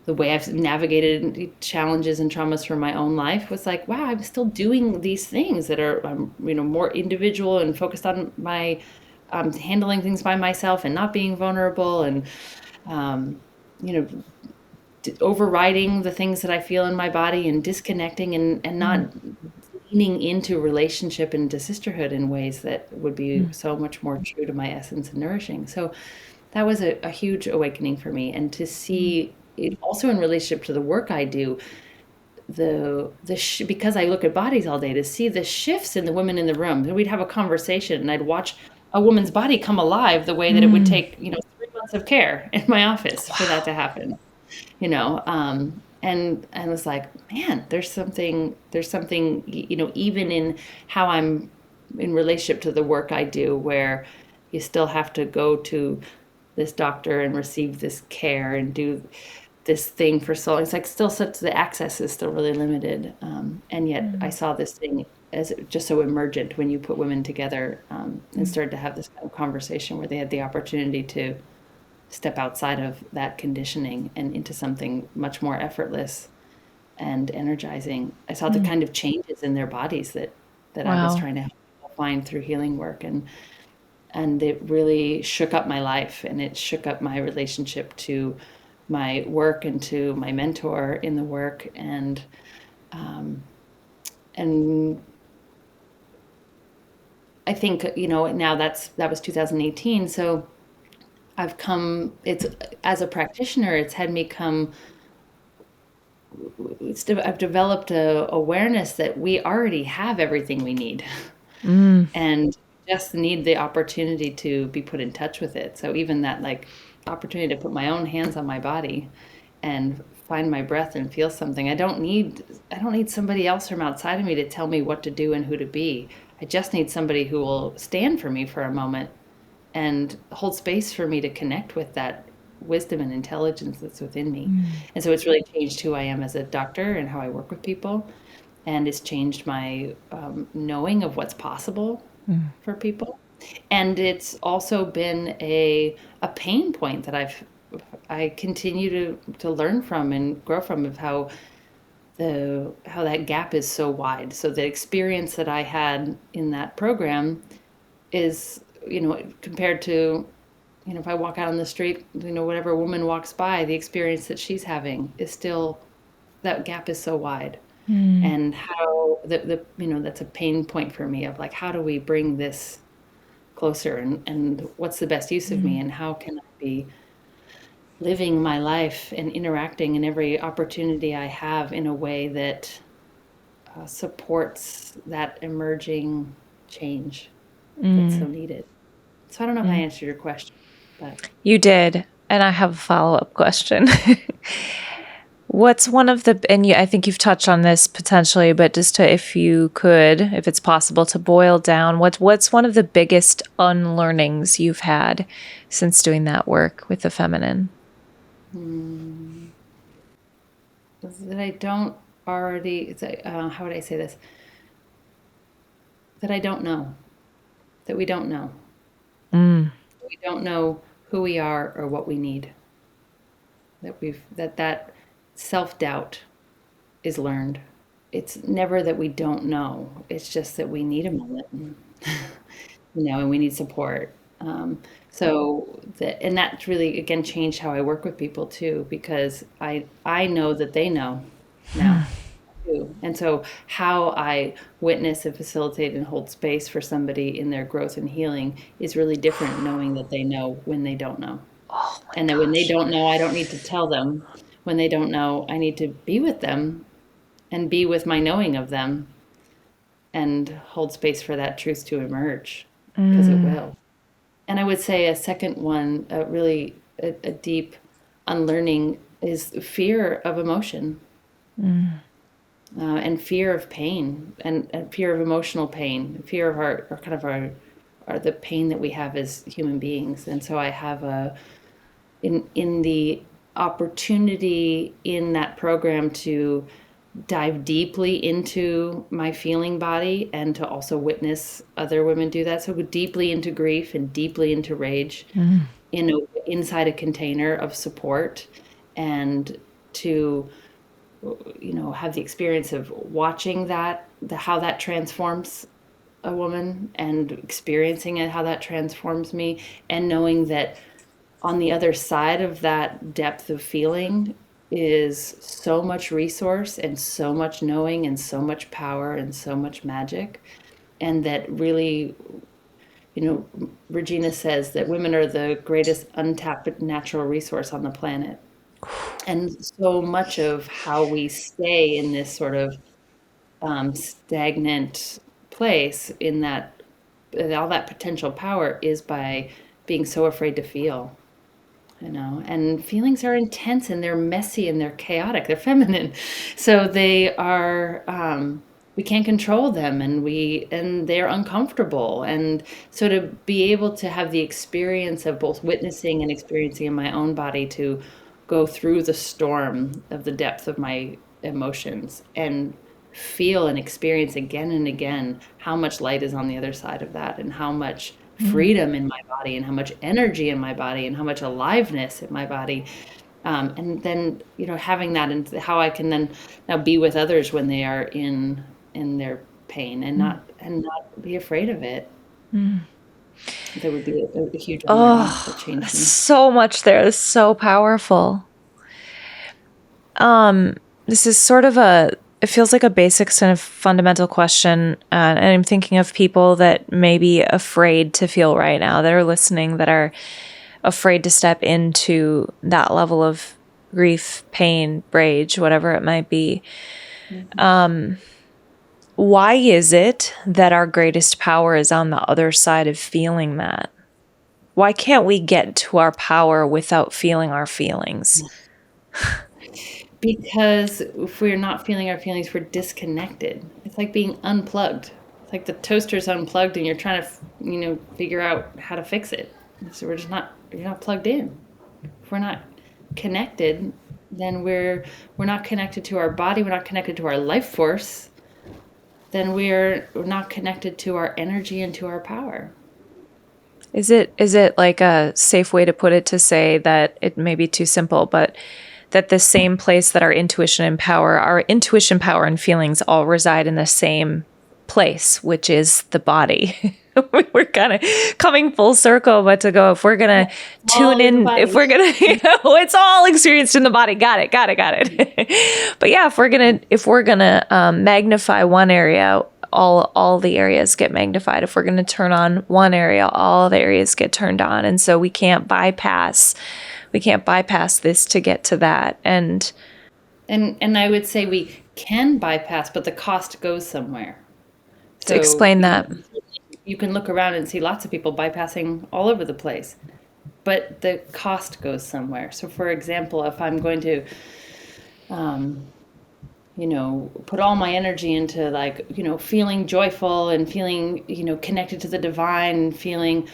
the way I've navigated challenges and traumas from my own life was like, wow, I'm still doing these things that are, more individual and focused on my handling things by myself and not being vulnerable and, overriding the things that I feel in my body and disconnecting and not leaning into relationship and to sisterhood in ways that would be so much more true to my essence and nourishing. So that was a huge awakening for me. And to see it also in relationship to the work I do, because I look at bodies all day, to see the shifts in the women in the room. We'd have a conversation and I'd watch a woman's body come alive the way that it would take, 3 months of care in my office for that to happen, and I was like, man, there's something, even in how I'm in relationship to the work I do, where you still have to go to this doctor and receive this care and do this thing for so long. It's like still such the access is still really limited, and yet I saw this thing as just so emergent when you put women together, and started to have this kind of conversation where they had the opportunity to step outside of that conditioning and into something much more effortless and energizing. I saw the kind of changes in their bodies that I was Wow. trying to help people find through healing work, and it really shook up my life, and it shook up my relationship to my work and to my mentor in the work, and I think now that was 2018. So it's as a practitioner, it's had me come. I've developed a awareness that we already have everything we need, and just need the opportunity to be put in touch with it. So even that like opportunity to put my own hands on my body and find my breath and feel something. I don't need somebody else from outside of me to tell me what to do and who to be. I just need somebody who will stand for me for a moment and hold space for me to connect with that wisdom and intelligence that's within me. And so it's really changed who I am as a doctor and how I work with people. And it's changed my knowing of what's possible for people. And it's also been a pain point that I continue to learn from and grow from, of how that gap is so wide. So the experience that I had in that program is, compared to, if I walk out on the street, whatever woman walks by, the experience that she's having is still, that gap is so wide. And how that's a pain point for me, of like, how do we bring this closer, and what's the best use of me, and how can I be living my life and interacting in every opportunity I have in a way that supports that emerging change that's so needed. So I don't know if I answered your question, but You did. And I have a follow-up question. What's one of the, and I think you've touched on this potentially, but just to, if you could, if it's possible to boil down, what's one of the biggest unlearnings you've had since doing that work with the feminine? that I don't how would I say this? That I don't know. That we don't know. We don't know who we are or what we need. That self-doubt is learned. It's never that we don't know. It's just that we need a moment, and we need support. And that's really, again, changed how I work with people too, because I know that they know now too. And so how I witness and facilitate and hold space for somebody in their growth and healing is really different, knowing that they know when they don't know. Oh my And that when they gosh. don't know, I don't need to tell them. When they don't know, I need to be with them and be with my knowing of them and hold space for that truth to emerge, because it will. And I would say a second one, a deep unlearning, is fear of emotion, and fear of pain, and fear of emotional pain, fear of our kind of our the pain that we have as human beings. And so I have in the opportunity in that program to dive deeply into my feeling body, and to also witness other women do that. So go deeply into grief and deeply into rage, inside a container of support, and to have the experience of watching how that transforms a woman, and experiencing it, how that transforms me, and knowing that on the other side of that depth of feeling is so much resource and so much knowing and so much power and so much magic. And that really, Regina says that women are the greatest untapped natural resource on the planet. And so much of how we stay in this sort of stagnant place in that all that potential power is by being so afraid to feel, and feelings are intense and they're messy and they're chaotic, they're feminine, so they are, we can't control them, and they're uncomfortable, and so to be able to have the experience of both witnessing and experiencing in my own body, to go through the storm of the depth of my emotions and feel and experience again and again how much light is on the other side of that, and how much freedom in my body, and how much energy in my body, and how much aliveness in my body. And then, having that, and how I can then now be with others when they are in their pain, and not be afraid of it. That would be a huge unlearning that changed me. So much there. It's so powerful. This is sort of it feels like a basic kind of fundamental question. And I'm thinking of people that may be afraid to feel right now, that are listening, that are afraid to step into that level of grief, pain, rage, whatever it might be. Why is it that our greatest power is on the other side of feeling that? Why can't we get to our power without feeling our feelings? Because if we're not feeling our feelings, we're disconnected. It's like being unplugged. It's like the toaster's unplugged and you're trying to, figure out how to fix it. So you're not plugged in. If we're not connected, then we're not connected to our body, we're not connected to our life force, then we're not connected to our energy and to our power. Is it like a safe way to put it to say that it may be too simple, but that the same place that our intuition, power and feelings all reside in the same place, which is the body? We're kind of coming full circle, but to go, if we're going to tune in, if we're going to, it's all experienced in the body. Got it. But yeah, if we're going to magnify one area, all the areas get magnified. If we're going to turn on one area, all the areas get turned on. And so we can't bypass this to get to that. And I would say we can bypass, but the cost goes somewhere. So explain that. You can look around and see lots of people bypassing all over the place, but the cost goes somewhere. So for example, if I'm going to, put all my energy into feeling joyful and feeling, connected to the divine, and feeling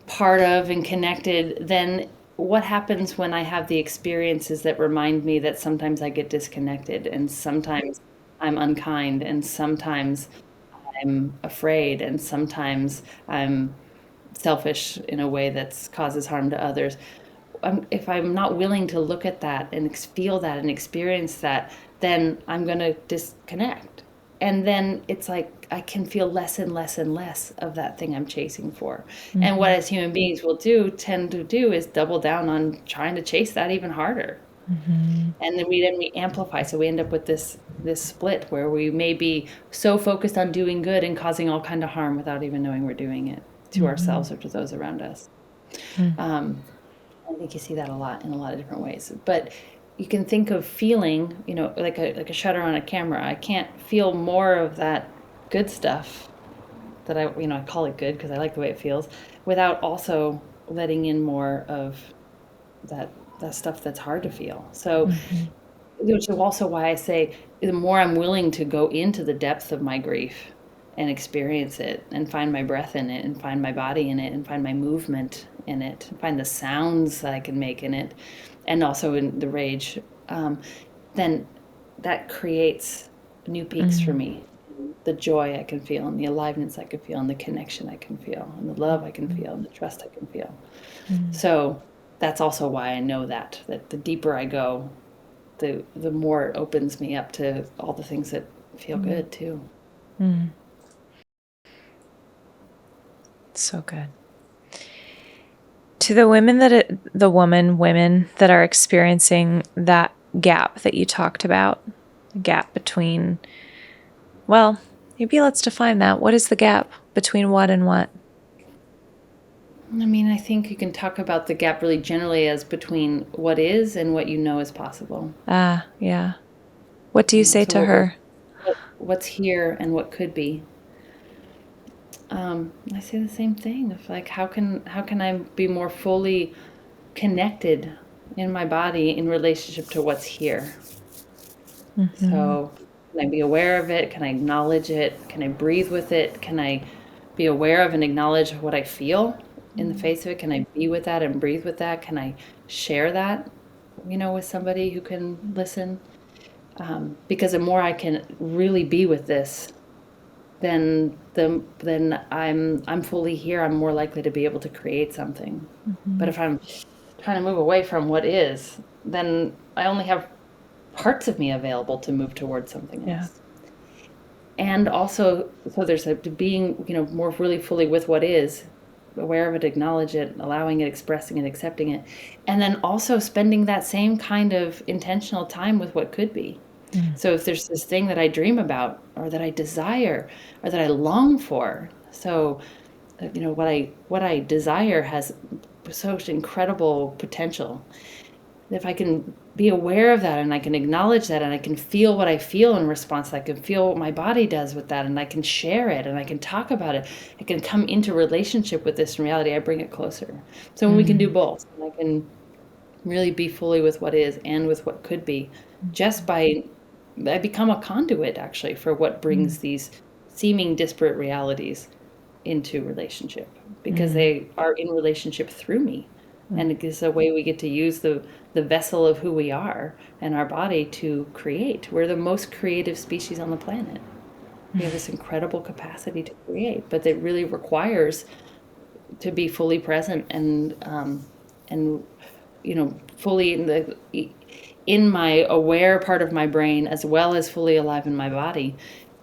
part of and connected, then what happens when I have the experiences that remind me that sometimes I get disconnected, and sometimes I'm unkind, and sometimes I'm afraid, and sometimes I'm selfish in a way that causes harm to others. If I'm not willing to look at that and feel that and experience that, then I'm going to disconnect. And then it's like I can feel less and less and less of that thing I'm chasing for. Mm-hmm. And what as human beings tend to do is double down on trying to chase that even harder. Mm-hmm. And then we amplify. So we end up with this split where we may be so focused on doing good and causing all kind of harm without even knowing we're doing it to mm-hmm. ourselves or to those around us. Mm-hmm. I think you see that a lot in a lot of different ways. But you can think of feeling, like a shutter on a camera. I can't feel more of that good stuff that I call it good because I like the way it feels, without also letting in more of that stuff that's hard to feel. So, mm-hmm. which is also why I say the more I'm willing to go into the depth of my grief and experience it and find my breath in it and find my body in it and find my movement in it, find the sounds that I can make in it, and also in the rage, then that creates new peaks mm-hmm. for me. The joy I can feel, and the aliveness I can feel, and the connection I can feel, and the love I can feel, and the trust I can feel. Mm-hmm. So that's also why I know that the deeper I go, the more it opens me up to all the things that feel mm-hmm. good too. Mm. So good. To the women women that are experiencing that gap that you talked about, the gap between, well, maybe let's define that. What is the gap between what and what? I mean, I think you can talk about the gap really generally as between what is and what you know is possible. Yeah. What do you say So to her? what's here and what could be. I say the same thing of like, how can I be more fully connected in my body in relationship to what's here? So can I be aware of it? Can I acknowledge it? Can I breathe with it? Can I be aware of and acknowledge what I feel in the face of it? Can I be with that and breathe with that? Can I share that, with somebody who can listen? Because the more I can really be with this, then I'm fully here. I'm more likely to be able to create something. But if I'm trying to move away from what is, then I only have parts of me available to move towards something else. And also, so there's being, more really fully with what is, aware of it, acknowledge it, allowing it, expressing it, accepting it. And then also spending that same kind of intentional time with what could be. So if there's this thing that I dream about or that I desire or that I long for, so, what I desire has such incredible potential. If I can be aware of that and I can acknowledge that and I can feel what I feel in response, I can feel what my body does with that and I can share it and I can talk about it. I can come into relationship with this in reality. I bring it closer. So when we can do both, I can really be fully with what is and with what could be, just by I become a conduit actually for what brings these seeming disparate realities into relationship, because they are in relationship through me. And it is a way we get to use the vessel of who we are and our body to create. We're the most creative species on the planet. We have this incredible capacity to create, but it really requires to be fully present and fully in my aware part of my brain, as well as fully alive in my body.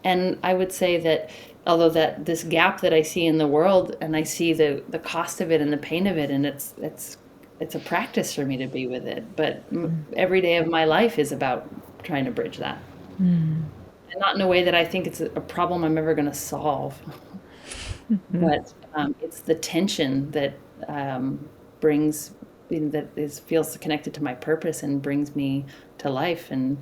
And I would say that although that this gap that I see in the world, and I see the cost of it and the pain of it, and it's a practice for me to be with it. But every day of my life is about trying to bridge that, and not in a way that I think it's a problem I'm ever going to solve, but it's the tension that brings feels connected to my purpose and brings me to life and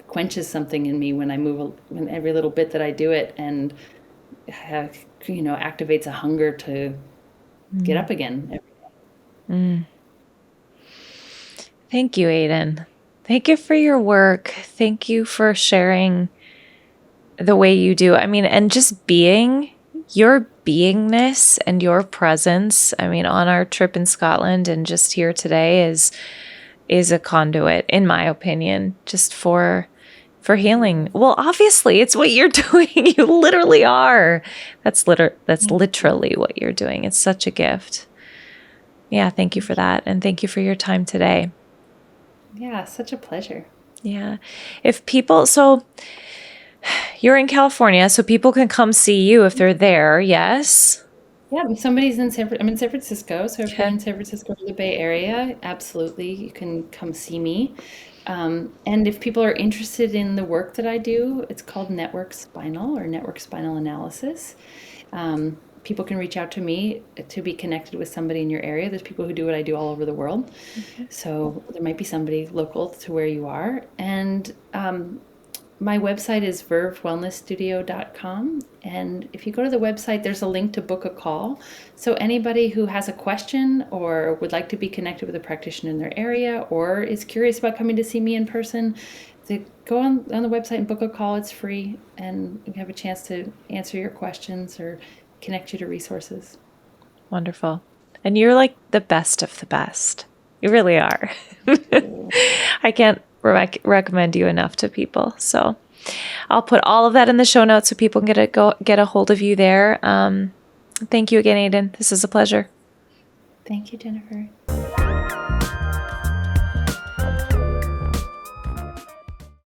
quenches something in me when I move, when every little bit that I do it, and activates a hunger to get up again every day. Thank you, Aidan. Thank you for your work. Thank you for sharing the way you do. I mean, and just being your beingness and your presence. I mean, on our trip in Scotland and just here today is a conduit, in my opinion, just for healing. Well, obviously, it's what you're doing. You literally are. That's literally what you're doing. It's such a gift. Yeah, thank you for that. And thank you for your time today. Yeah, such a pleasure. Yeah. So you're in California, so people can come see you if they're there, yes? Yeah, if somebody's I'm in San Francisco, so if you're in San Francisco or the Bay Area, absolutely, you can come see me. And if people are interested in the work that I do, it's called network spinal analysis. People can reach out to me to be connected with somebody in your area. There's people who do what I do all over the world. So there might be somebody local to where you are. And my website is vervewellnessstudio.com. And if you go to the website, there's a link to book a call. So anybody who has a question or would like to be connected with a practitioner in their area or is curious about coming to see me in person, they go on the website and book a call. It's free, and you have a chance to answer your questions or connect you to resources. Wonderful. And you're like the best of the best. You really are. I can't recommend you enough to people. So I'll put all of that in the show notes so people can get a hold of you there. Thank you again, Aidan. This is a pleasure. Thank you, Jennifer.